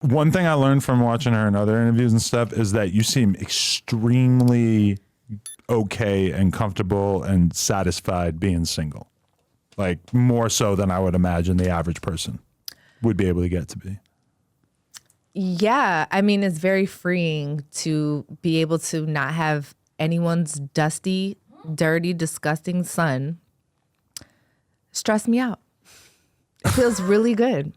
One thing I learned from watching her in other interviews and stuff is that you seem extremely okay and comfortable and satisfied being single. Like more so than I would imagine the average person would be able to get to be. Yeah, I mean, it's very freeing to be able to not have anyone's dusty, dirty, disgusting son stress me out. It feels really good.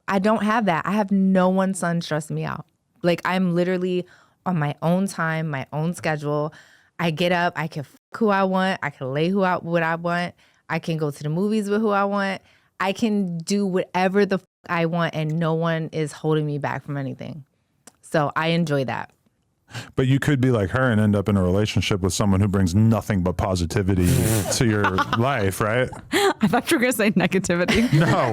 I don't have that. I have no one's son stress me out. Like, I'm literally on my own time, my own schedule. I get up, I can who I want, I can lay what I want, I can go to the movies with who I want, I can do whatever the I want, and no one is holding me back from anything. So I enjoy that. But you could be like her and end up in a relationship with someone who brings nothing but positivity to your life, right? I thought you were going to say negativity. No,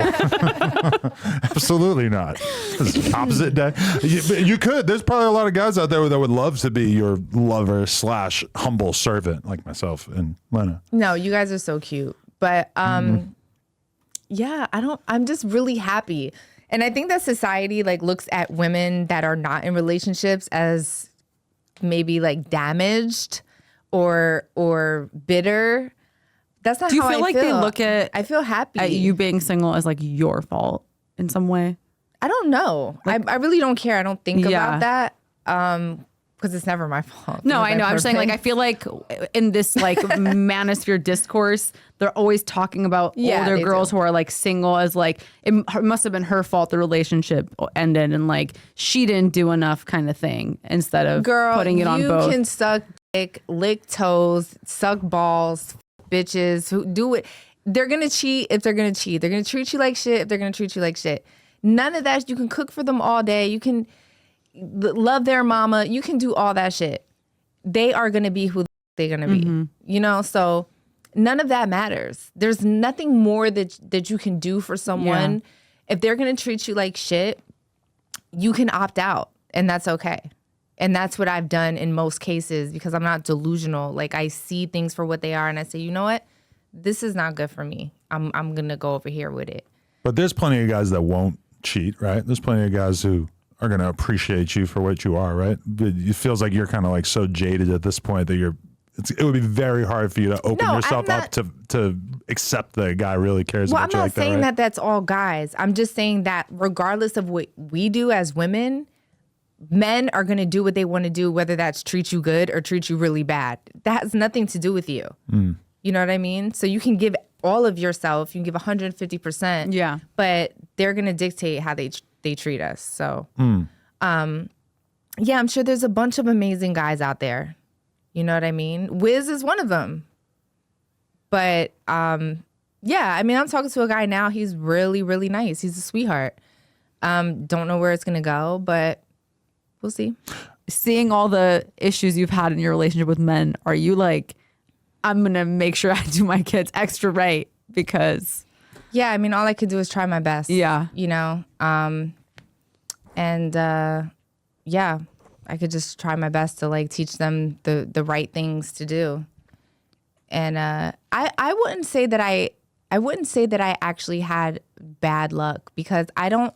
absolutely not. It's opposite day. You could. There's probably a lot of guys out there that would love to be your lover / humble servant, like myself and Lena. No, you guys are so cute. But yeah, I'm just really happy. And I think that society like looks at women that are not in relationships as maybe like damaged or bitter. That's not how I feel. Do you feel like they look at I feel happy at you being single as like your fault in some way? I don't know. Like, I really don't care. I don't think about that. Because it's never my fault. No, I know. I'm saying like I feel like in this like manosphere discourse, they're always talking about older girls who are like single as like it must have been her fault the relationship ended and like she didn't do enough kind of thing instead of putting it on both. You can suck dick, lick toes, suck balls, bitches who do it. They're gonna cheat if they're gonna cheat. They're gonna treat you like shit if they're gonna treat you like shit. None of that. You can cook for them all day. You can love their mama. You can do all that shit. They are going to be who they're going to be, you know? So none of that matters. There's nothing more that you can do for someone. Yeah. If they're going to treat you like shit, you can opt out and that's okay. And that's what I've done in most cases because I'm not delusional. Like I see things for what they are and I say, you know what? This is not good for me. I'm going to go over here with it. But there's plenty of guys that won't cheat, right? There's plenty of guys who are going to appreciate you for what you are, right? But it feels like you're kind of like so jaded at this point that it would be very hard for you to open yourself up to accept that a guy really cares about you like that. I'm not saying that that's all guys. I'm just saying that regardless of what we do as women, men are going to do what they want to do, whether that's treat you good or treat you really bad. That has nothing to do with you. You know what I mean? So you can give all of yourself, you can give 150%. Yeah. But they're going to dictate how they treat us. So, yeah, I'm sure there's a bunch of amazing guys out there. You know what I mean? Wiz is one of them. But, yeah, I mean, I'm talking to a guy now. He's really, really nice. He's a sweetheart. Don't know where it's going to go, but we'll see. Seeing all the issues you've had in your relationship with men, are you like, I'm going to make sure I do my kids extra right because... Yeah, I mean, all I could do is try my best. Yeah. You know? Yeah, I could just try my best to like teach them the right things to do. And I wouldn't say that I actually had bad luck because I don't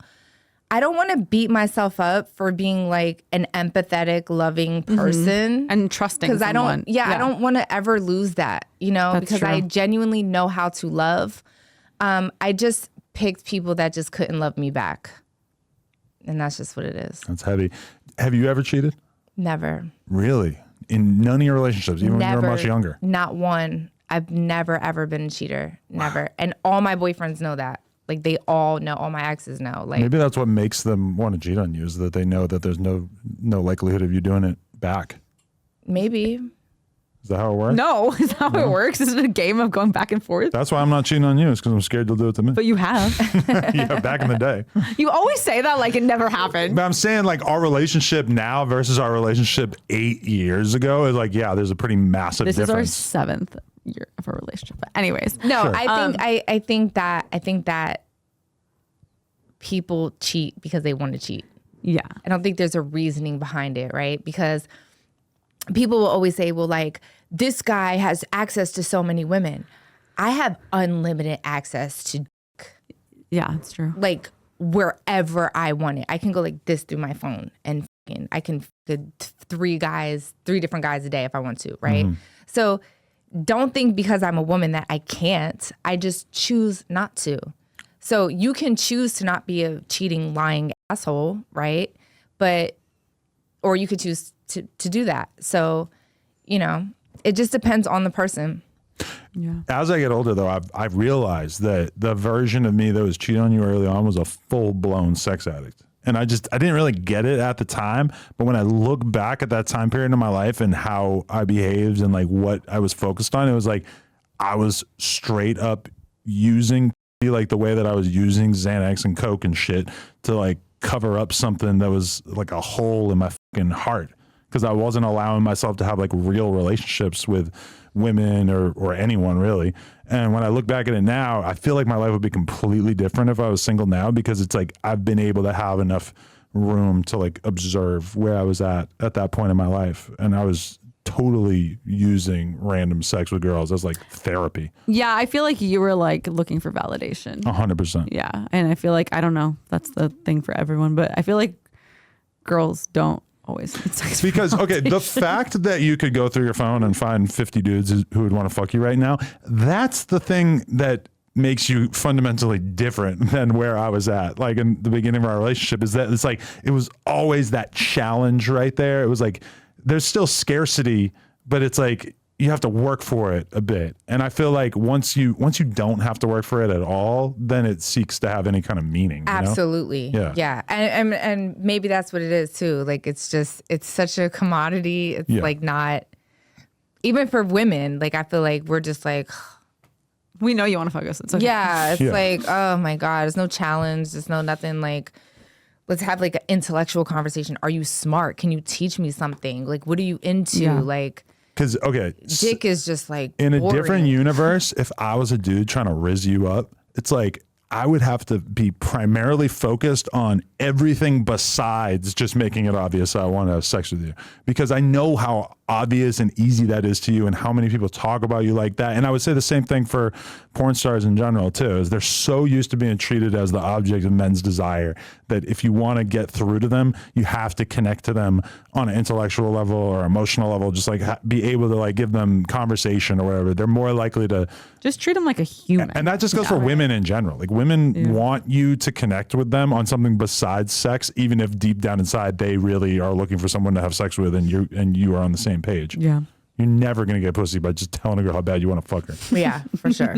want to beat myself up for being like an empathetic, loving person and trusting someone. I don't want to ever lose that, you know, That's because true. I genuinely know how to love. I just picked people that just couldn't love me back. And that's just what it is. That's heavy. Have you ever cheated? Never. Really? In none of your relationships, even when you were much younger? Not one. I've never, ever been a cheater. Never. And all my boyfriends know that. Like, they all know. All my exes know. Like, maybe that's what makes them want to cheat on you, is that they know that there's no likelihood of you doing it back. Maybe. Is that how it works? No, is that how it works? Is it a game of going back and forth? That's why I'm not cheating on you, is because I'm scared you'll do it to me. But you have. Yeah, back in the day. You always say that like it never happened. But I'm saying like our relationship now versus our relationship 8 years ago is like, yeah, there's a pretty massive difference. This is our 7th year of a relationship. But anyways. No, Sure. I think that people cheat because they want to cheat. Yeah. I don't think there's a reasoning behind it, right? Because people will always say, well, like, this guy has access to so many women. I have unlimited access to Yeah, it's true. like wherever I want it. I can go like this through my phone and I can three different guys a day if I want to, right? So don't think because I'm a woman that I can't. I just choose not to. So you can choose to not be a cheating, lying asshole, right? Or you could choose to do that. So, it just depends on the person. Yeah. As I get older, though, I've realized that the version of me that was cheating on you early on was a full-blown sex addict. And I didn't really get it at the time. But when I look back at that time period in my life and how I behaved and like what I was focused on, it was like I was straight up using like the way that I was using Xanax and Coke and shit to like cover up something that was like a hole in my fucking heart. Because I wasn't allowing myself to have like real relationships with women or anyone really. And when I look back at it now, I feel like my life would be completely different if I was single now, because it's like I've been able to have enough room to like observe where I was at that point in my life. And I was totally using random sex with girls as like therapy. Yeah, I feel like you were like looking for validation. 100%. Yeah, and I feel like, I don't know, that's the thing for everyone, but I feel like girls don't always need sex Because, for okay, the validation. fact that you could go through your phone and find 50 dudes who would want to fuck you right now, that's the thing that makes you fundamentally different than where I was at. Like in the beginning of our relationship, is that it's like, it was always that challenge right there. It was like, there's still scarcity, but it's like, you have to work for it a bit. And I feel like once you don't have to work for it at all, then it seeks to have any kind of meaning. Absolutely. You know? Yeah. And maybe that's what it is too. Like, it's such a commodity. It's like not, even for women, like I feel like we're just like, We know you want to fuck us. It's okay. yeah, it's like, oh my God, there's no challenge. There's no nothing like, let's have like an intellectual conversation. Are you smart? Can you teach me something? Like, what are you into? Yeah. Like, Because, okay, dick is just like in a boring. different universe, if I was a dude trying to rizz you up, it's like I would have to be primarily focused on everything besides just making it obvious I want to have sex with you. Because I know how obvious and easy that is to you and how many people talk about you like that. And I would say the same thing for porn stars in general too, is they're so used to being treated as the object of men's desire that if you want to get through to them, you have to connect to them on an intellectual level or emotional level, just like be able to like give them conversation or whatever. They're more likely to, Just treat them like a human. and that just goes for women in general. Like women want you to connect with them on something besides sex, even if deep down inside they really are looking for someone to have sex with, and you are on the same page. Yeah. You're never gonna get pussy by just telling a girl how bad you want to fuck her. Yeah, for sure.